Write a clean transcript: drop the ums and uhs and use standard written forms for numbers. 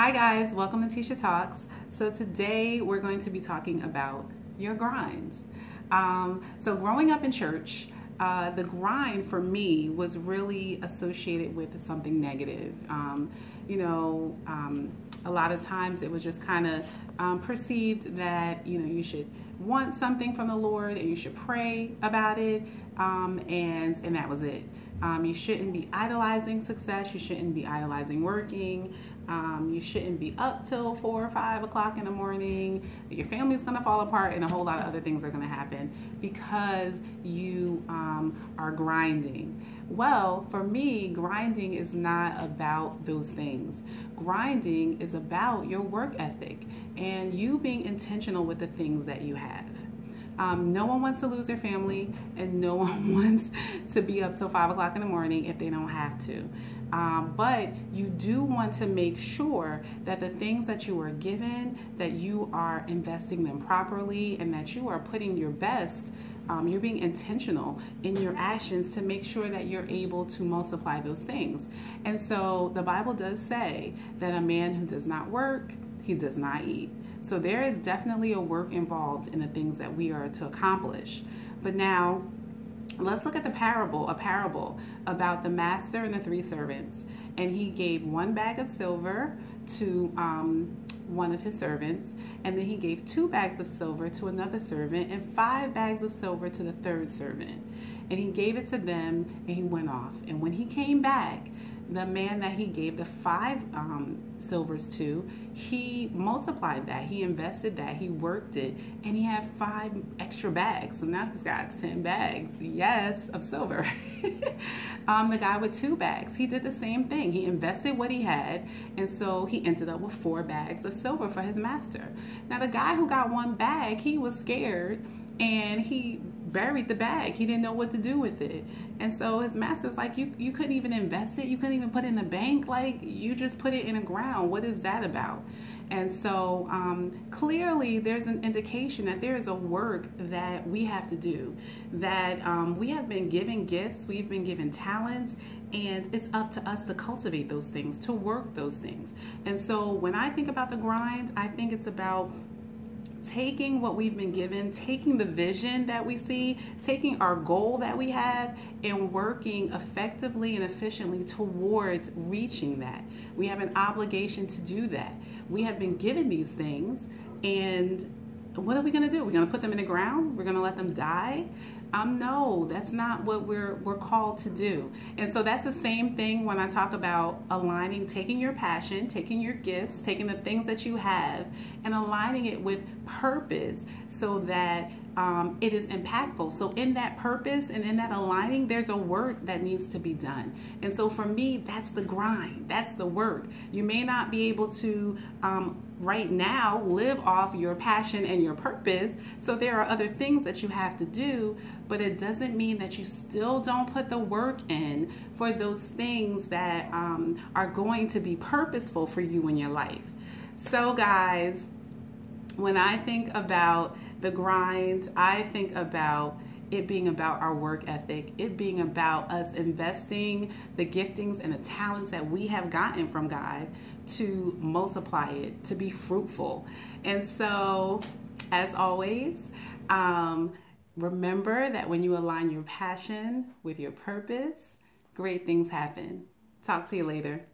Hi guys, welcome to Tisha Talks. So today we're going to be talking about your grind. So growing up in church, the grind for me was really associated with something negative. A lot of times it was just kind of perceived that you should want something from the Lord and you should pray about it, and that was it. You shouldn't be idolizing success. You shouldn't be idolizing working. You shouldn't be up till 4 or 5 o'clock in the morning. Your family's going to fall apart and a whole lot of other things are going to happen because you are grinding. Well, for me, grinding is not about those things. Grinding is about your work ethic and you being intentional with the things that you have. No one wants to lose their family, and no one wants to be up till 5 o'clock in the morning if they don't have to. But you do want to make sure that the things that you are given, that you are investing them properly, and that you are putting your best. You're being intentional in your actions to make sure that you're able to multiply those things. And so the Bible does say that a man who does not work, he does not eat. So there is definitely a work involved in the things that we are to accomplish. But now, let's look at a parable about the master and the 3 servants. And he gave 1 bag of silver to one of his servants, and then he gave 2 bags of silver to another servant, and 5 bags of silver to the 3rd servant. And he gave it to them, and he went off. And when he came back, the man that he gave the 5 silvers to, he multiplied that, he invested that, he worked it, and he had 5 extra bags. So now he's got 10 bags, yes, of silver. The guy with 2 bags, he did the same thing. He invested what he had, and so he ended up with 4 bags of silver for his master. Now the guy who got 1 bag, he was scared, and he buried the bag. He didn't know what to do with it. And so his master's like, you couldn't even invest it. You couldn't even put it in the bank. Like, you just put it in the ground. What is that about? And so clearly there's an indication that there is a work that we have to do, that we have been given gifts, we've been given talents, and it's up to us to cultivate those things, to work those things. And so when I think about the grind, I think it's about taking what we've been given, taking the vision that we see, taking our goal that we have, and working effectively and efficiently towards reaching that. We have an obligation to do that. We have been given these things, and what are we going to do? We're going to put them in the ground? We're going to let them die? No, that's not what we're called to do. And so that's the same thing when I talk about aligning, taking your passion, taking your gifts, taking the things that you have, and aligning it with purpose so that it is impactful. So in that purpose and in that aligning, there's a work that needs to be done. And so for me, that's the grind. That's the work. You may not be able to right now live off your passion and your purpose. So there are other things that you have to do, but it doesn't mean that you still don't put the work in for those things that are going to be purposeful for you in your life. So guys, when I think about the grind, I think about it being about our work ethic, it being about us investing the giftings and the talents that we have gotten from God to multiply it, to be fruitful. And so, as always, remember that when you align your passion with your purpose, great things happen. Talk to you later.